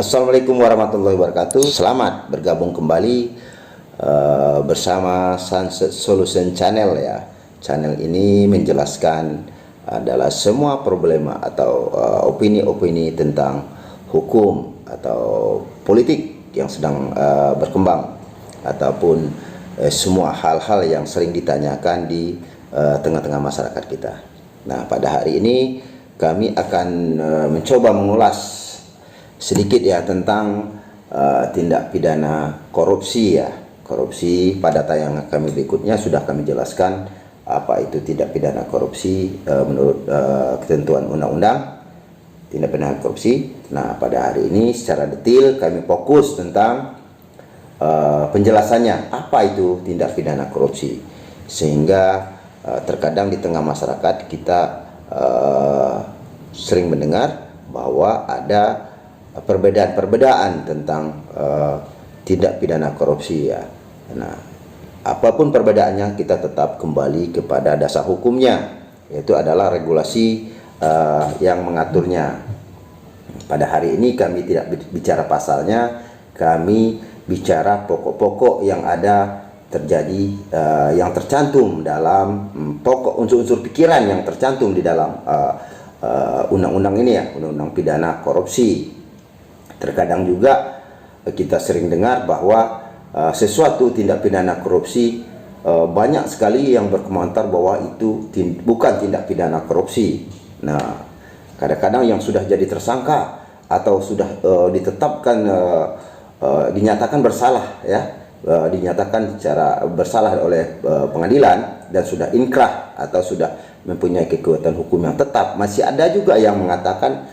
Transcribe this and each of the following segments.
Assalamualaikum warahmatullahi wabarakatuh. Selamat bergabung kembali bersama Sunset Solution Channel ya. Channel ini menjelaskan adalah semua problema atau opini-opini tentang hukum atau politik yang sedang berkembang ataupun semua hal-hal yang sering ditanyakan di tengah-tengah masyarakat kita. Nah, pada hari ini kami akan mencoba mengulas sedikit ya tentang tindak pidana korupsi ya. Korupsi pada tayangan kami berikutnya sudah kami jelaskan apa itu tindak pidana korupsi menurut ketentuan undang-undang tindak pidana korupsi. Nah, pada hari ini secara detail kami fokus tentang penjelasannya apa itu tindak pidana korupsi, sehingga terkadang di tengah masyarakat kita sering mendengar bahwa ada perbedaan tentang tindak pidana korupsi ya. Nah, apapun perbedaannya kita tetap kembali kepada dasar hukumnya, yaitu adalah regulasi yang mengaturnya. Pada hari ini kami tidak bicara pasalnya, kami bicara pokok-pokok yang ada terjadi yang tercantum dalam pokok unsur-unsur pikiran yang tercantum di dalam undang-undang ini ya, undang-undang pidana korupsi. Terkadang juga kita sering dengar bahwa sesuatu tindak pidana korupsi banyak sekali yang berkomentar bahwa itu bukan tindak pidana korupsi. Nah, kadang-kadang yang sudah jadi tersangka atau sudah ditetapkan dinyatakan bersalah ya, dinyatakan secara bersalah oleh pengadilan dan sudah inkrah atau sudah mempunyai kekuatan hukum yang tetap, masih ada juga yang mengatakan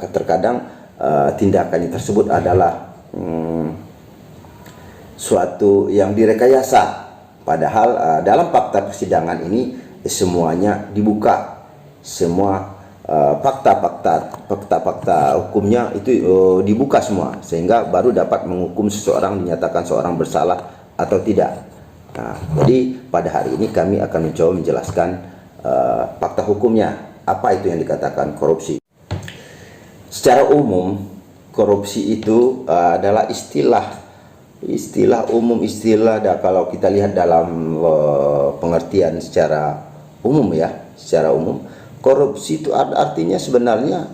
terkadang tindakan tersebut adalah suatu yang direkayasa, padahal dalam fakta persidangan ini semuanya dibuka, semua fakta hukumnya itu dibuka semua, sehingga baru dapat menghukum seseorang, dinyatakan seorang bersalah atau tidak. Nah, jadi pada hari ini kami akan mencoba menjelaskan fakta hukumnya, apa itu yang dikatakan korupsi. Secara umum, korupsi itu adalah istilah umum, kalau kita lihat dalam pengertian secara umum ya, secara umum korupsi itu artinya sebenarnya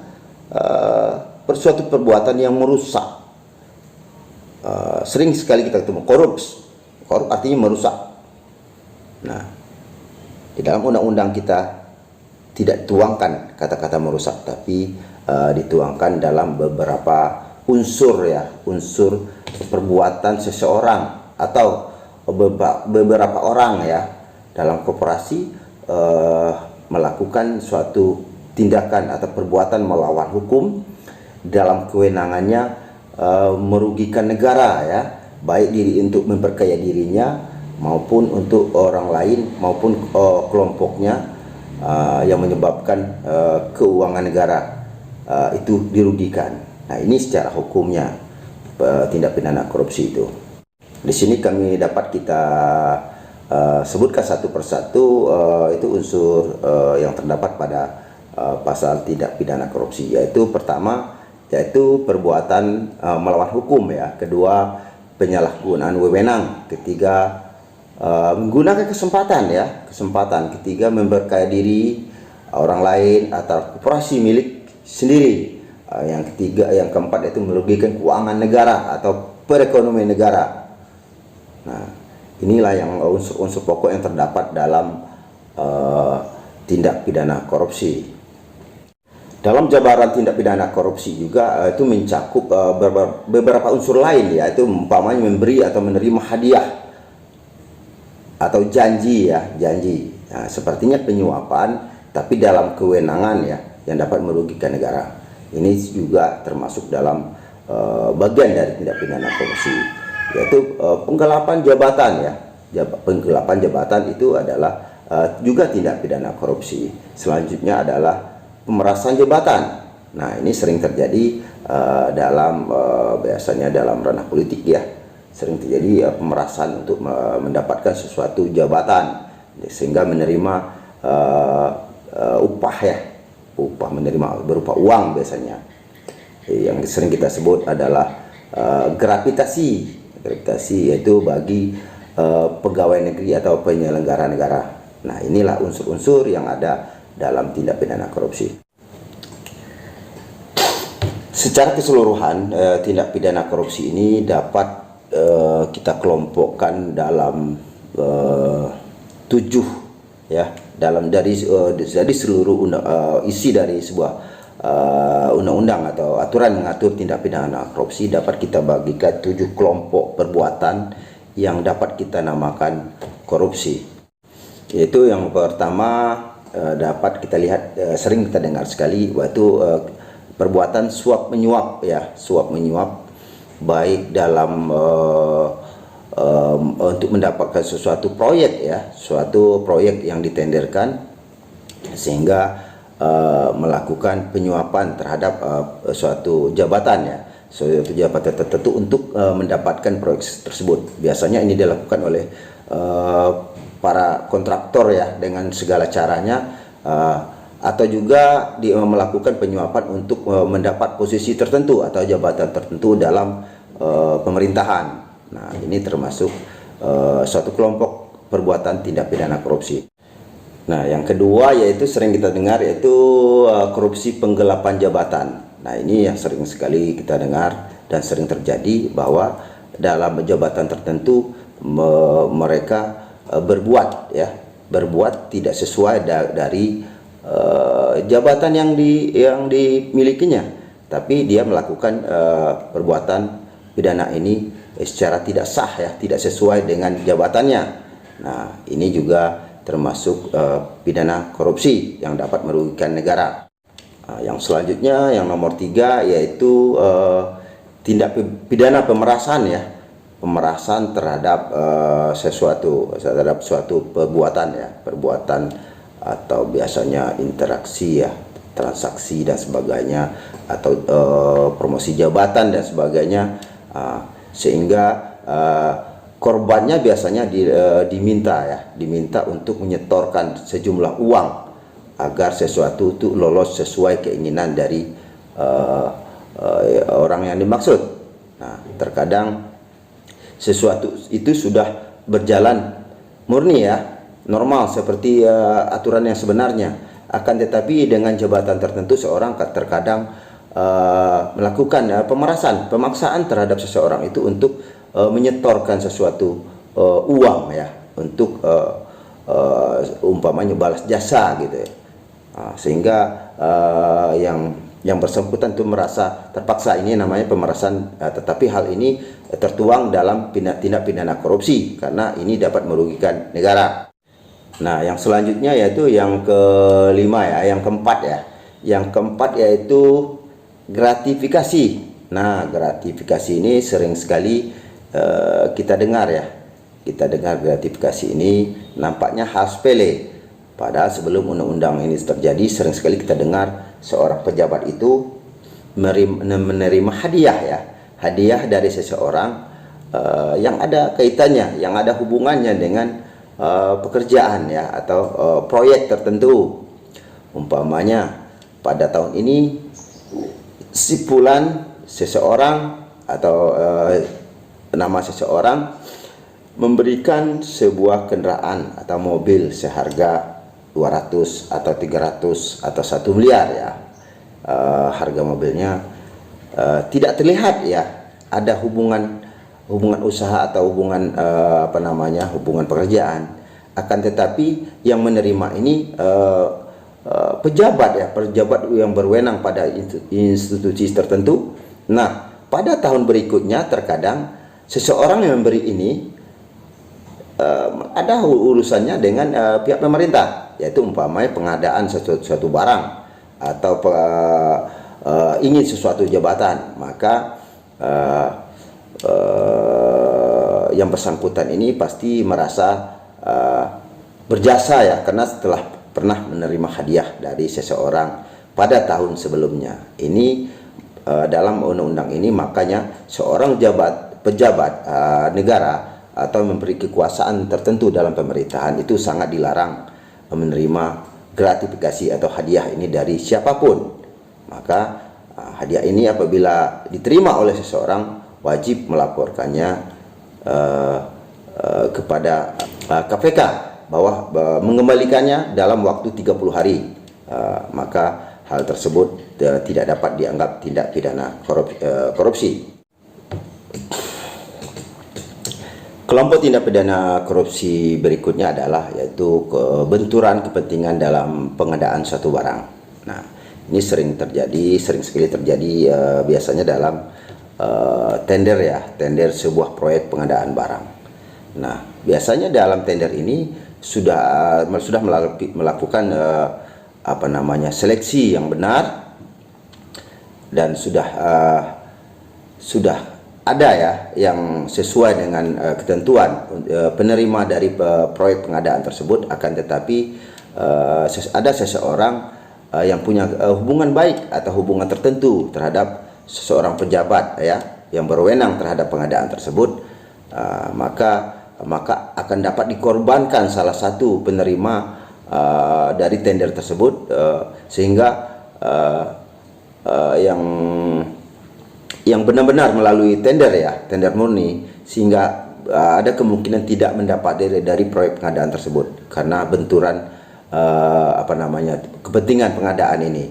suatu perbuatan yang merusak. Sering sekali kita ketemu korup artinya merusak. Nah, di dalam undang-undang kita tidak tuangkan kata-kata merusak, tapi dituangkan dalam beberapa unsur ya, unsur perbuatan seseorang atau beberapa orang ya dalam koperasi melakukan suatu tindakan atau perbuatan melawan hukum dalam kewenangannya, merugikan negara ya, baik untuk memperkaya dirinya maupun untuk orang lain maupun kelompoknya, yang menyebabkan keuangan negara itu dirugikan. Nah, ini secara hukumnya tindak pidana korupsi itu. Di sini kami dapat kita sebutkan satu persatu itu unsur yang terdapat pada pasal tindak pidana korupsi, yaitu pertama yaitu perbuatan melawan hukum ya, kedua penyalahgunaan wewenang, ketiga menggunakan kesempatan, ketiga memperkaya diri orang lain atau korporasi milik sendiri, yang ketiga, yang keempat itu merugikan keuangan negara atau perekonomian negara. Nah, inilah yang unsur-unsur pokok yang terdapat dalam tindak pidana korupsi. Dalam jabaran tindak pidana korupsi juga itu mencakup beberapa unsur lain, yaitu umpamanya memberi atau menerima hadiah atau janji ya, janji. Nah, sepertinya penyuapan tapi dalam kewenangan ya, yang dapat merugikan negara. Ini juga termasuk dalam bagian dari tindak pidana korupsi, yaitu penggelapan jabatan ya. Penggelapan jabatan itu adalah juga tindak pidana korupsi. Selanjutnya adalah pemerasan jabatan. Nah, ini sering terjadi dalam biasanya dalam ranah politik ya. Sering terjadi pemerasan untuk mendapatkan sesuatu jabatan, sehingga menerima upah ya, upah menerima berupa uang biasanya. yang sering kita sebut adalah gravitasi. Gravitasi yaitu bagi pegawai negeri atau penyelenggara negara. Nah, inilah unsur-unsur yang ada dalam tindak pidana korupsi. Secara keseluruhan, tindak pidana korupsi ini dapat kita kelompokkan dalam 7 ya, dalam dari seluruh isi dari sebuah undang-undang atau aturan mengatur tindak pidana korupsi dapat kita bagikan 7 kelompok perbuatan yang dapat kita namakan korupsi. Yaitu yang pertama dapat kita lihat, sering kita dengar sekali, yaitu perbuatan suap menyuap ya, suap menyuap baik dalam untuk mendapatkan sesuatu proyek ya, suatu proyek yang ditenderkan sehingga melakukan penyuapan terhadap suatu jabatan ya, suatu jabatan tertentu untuk mendapatkan proyek tersebut. Biasanya ini dilakukan oleh para kontraktor ya dengan segala caranya, atau juga melakukan penyuapan untuk mendapat posisi tertentu atau jabatan tertentu dalam pemerintahan. Nah, ini termasuk suatu kelompok perbuatan tindak pidana korupsi. Nah, yang kedua yaitu sering kita dengar, yaitu korupsi penggelapan jabatan. Nah, ini yang sering sekali kita dengar dan sering terjadi, bahwa dalam jabatan tertentu mereka berbuat tidak sesuai dari jabatan yang dimilikinya, tapi dia melakukan perbuatan pidana ini secara tidak sah ya, tidak sesuai dengan jabatannya. Nah, ini juga termasuk pidana korupsi yang dapat merugikan negara. Yang selanjutnya, yang nomor 3, yaitu tindak pidana pemerasan ya, pemerasan terhadap suatu perbuatan ya, perbuatan atau biasanya interaksi ya, transaksi dan sebagainya, atau promosi jabatan dan sebagainya, sehingga korbannya biasanya diminta untuk menyetorkan sejumlah uang agar sesuatu itu lolos sesuai keinginan dari orang yang dimaksud. Nah, terkadang sesuatu itu sudah berjalan murni ya, normal seperti aturan yang sebenarnya, akan tetapi dengan jabatan tertentu seorang terkadang melakukan pemaksaan terhadap seseorang itu untuk menyetorkan sesuatu uang ya, untuk umpamanya balas jasa gitu ya. Sehingga yang bersangkutan itu merasa terpaksa, ini namanya pemerasan, tetapi hal ini tertuang dalam tindak pidana korupsi karena ini dapat merugikan negara. Nah, yang selanjutnya yaitu yang kelima ya, yang keempat ya. Yang keempat yaitu gratifikasi. Nah, gratifikasi ini sering sekali kita dengar ya. Kita dengar gratifikasi ini nampaknya hal sepele. Padahal sebelum undang-undang ini terjadi, sering sekali kita dengar seorang pejabat itu menerima hadiah ya. Hadiah dari seseorang yang ada kaitannya, yang ada hubungannya dengan pekerjaan ya, atau proyek tertentu. Umpamanya pada tahun ini si fulan seseorang atau nama seseorang memberikan sebuah kendaraan atau mobil seharga 200 atau 300 atau 1 miliar ya. Harga mobilnya tidak terlihat ya ada hubungan usaha atau hubungan hubungan pekerjaan. Akan tetapi yang menerima ini pejabat yang berwenang pada institusi tertentu. Nah, pada tahun berikutnya terkadang seseorang yang memberi ini ada urusannya dengan pihak pemerintah, yaitu umpamanya pengadaan suatu barang atau ingin sesuatu jabatan, maka yang bersangkutan ini pasti merasa berjasa ya, karena setelah pernah menerima hadiah dari seseorang pada tahun sebelumnya. Ini dalam undang-undang ini, makanya seorang pejabat negara atau memberi kekuasaan tertentu dalam pemerintahan itu sangat dilarang menerima gratifikasi atau hadiah ini dari siapapun. Maka Hadiah ini apabila diterima oleh seseorang wajib melaporkannya kepada KPK bahwa mengembalikannya dalam waktu 30 hari. Maka hal tersebut tidak dapat dianggap tindak pidana korupsi. Kelompok tindak pidana korupsi berikutnya adalah yaitu benturan kepentingan dalam pengadaan suatu barang. Nah, ini sering sekali terjadi biasanya dalam tender sebuah proyek pengadaan barang. Nah, biasanya dalam tender ini sudah melakukan seleksi yang benar, dan sudah ada ya yang sesuai dengan ketentuan penerima dari proyek pengadaan tersebut. Akan tetapi ada seseorang yang punya hubungan baik atau hubungan tertentu terhadap seseorang pejabat yang berwenang terhadap pengadaan tersebut, maka akan dapat dikorbankan salah satu penerima dari tender tersebut, sehingga yang benar-benar melalui tender murni, sehingga ada kemungkinan tidak mendapat dari proyek pengadaan tersebut karena benturan kepentingan pengadaan ini.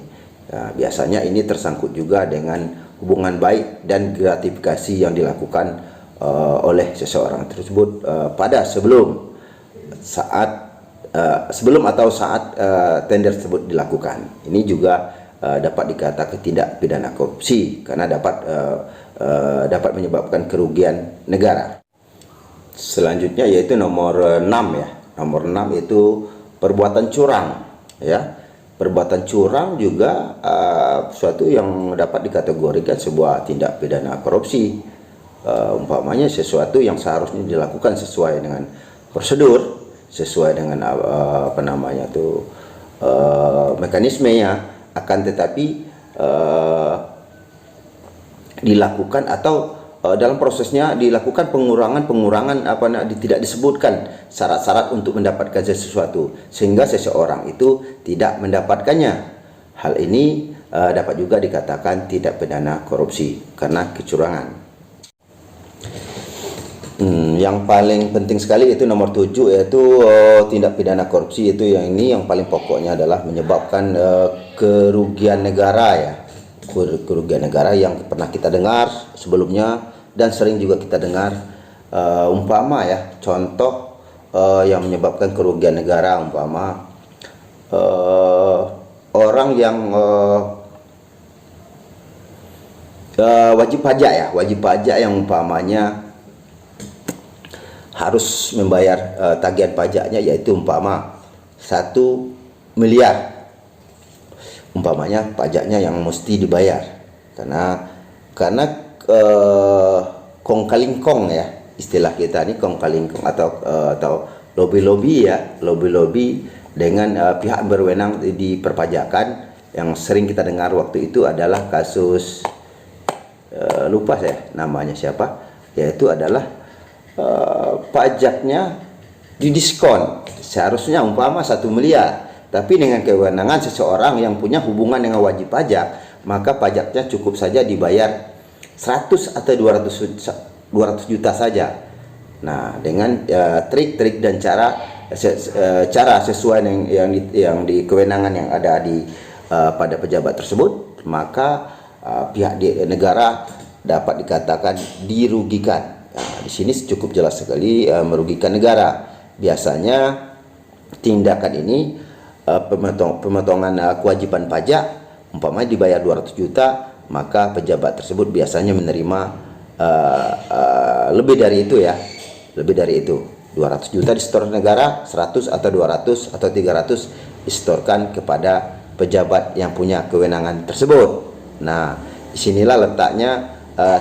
Biasanya ini tersangkut juga dengan hubungan baik dan gratifikasi yang dilakukan oleh seseorang tersebut pada sebelum atau saat tender tersebut dilakukan. Ini juga dapat dikatakan tindak pidana korupsi karena dapat menyebabkan kerugian negara. Selanjutnya yaitu nomor 6 ya. Nomor 6 itu perbuatan curang ya. Perbuatan curang juga suatu yang dapat dikategorikan sebuah tindak pidana korupsi. Umpamanya sesuatu yang seharusnya dilakukan sesuai dengan prosedur, sesuai dengan mekanismenya, akan tetapi dilakukan atau dalam prosesnya dilakukan pengurangan tidak disebutkan syarat-syarat untuk mendapatkan sesuatu, sehingga seseorang itu tidak mendapatkannya. Hal ini dapat juga dikatakan tindak pidana korupsi karena kecurangan. Yang paling penting sekali itu nomor 7, yaitu tindak pidana korupsi itu yang paling pokoknya adalah menyebabkan kerugian negara ya. Kerugian negara yang pernah kita dengar sebelumnya dan sering juga kita dengar, umpama ya, contoh yang menyebabkan kerugian negara, umpama orang yang wajib pajak yang umpamanya harus membayar tagihan pajaknya, yaitu umpama 1 miliar umpamanya pajaknya yang mesti dibayar karena kong kali kong ya, istilah kita ini kong kali kong atau lobby dengan pihak berwenang di perpajakan. Yang sering kita dengar waktu itu adalah kasus lupa saya namanya siapa, yaitu adalah pajaknya didiskon, seharusnya umpama 1 miliar, tapi dengan kewenangan seseorang yang punya hubungan dengan wajib pajak, maka pajaknya cukup saja dibayar 100 atau 200 juta saja. Nah, dengan trik-trik dan cara sesuai yang di kewenangan yang ada pada pejabat tersebut, maka pihak negara dapat dikatakan dirugikan. Nah, di sini cukup jelas sekali merugikan negara. Biasanya tindakan ini pemotongan kewajiban pajak umpamanya dibayar 200 juta, maka pejabat tersebut biasanya menerima lebih dari itu ya. Lebih dari itu. 200 juta disetor negara, 100 atau 200 atau 300 disetorkan kepada pejabat yang punya kewenangan tersebut. Nah, disinilah letaknya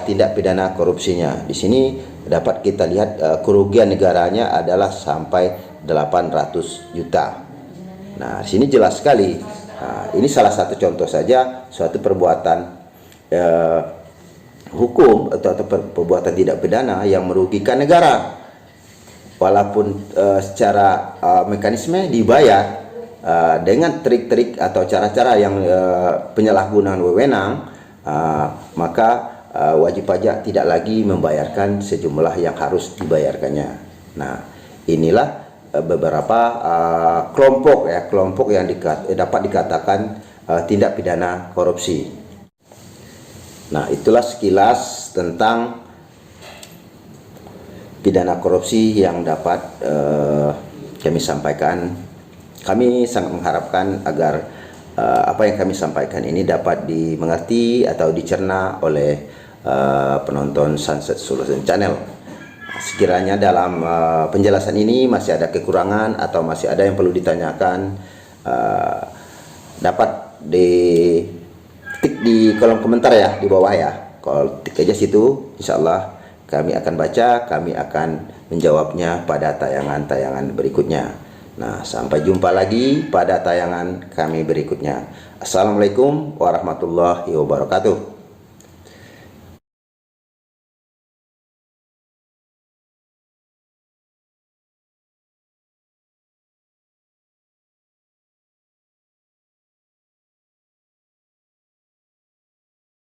tindak pidana korupsinya. Di sini dapat kita lihat kerugian negaranya adalah sampai 800 juta. Nah, di sini jelas sekali. Nah, ini salah satu contoh saja suatu perbuatan hukum atau perbuatan tidak pidana yang merugikan negara. Walaupun secara mekanisme dibayar dengan trik-trik atau cara-cara yang penyalahgunaan wewenang, maka wajib pajak tidak lagi membayarkan sejumlah yang harus dibayarkannya. Nah, inilah beberapa kelompok yang dapat dikatakan tindak pidana korupsi. Nah, itulah sekilas tentang pidana korupsi yang dapat kami sampaikan. Kami sangat mengharapkan agar apa yang kami sampaikan ini dapat dimengerti atau dicerna oleh penonton Sunset Solution Channel. Sekiranya dalam penjelasan ini masih ada kekurangan atau masih ada yang perlu ditanyakan, dapat diketik di kolom komentar ya, di bawah ya. Kalau ketik aja situ, insya Allah kami akan baca, kami akan menjawabnya pada tayangan-tayangan berikutnya. Nah, sampai jumpa lagi pada tayangan kami berikutnya. Assalamualaikum warahmatullahi wabarakatuh.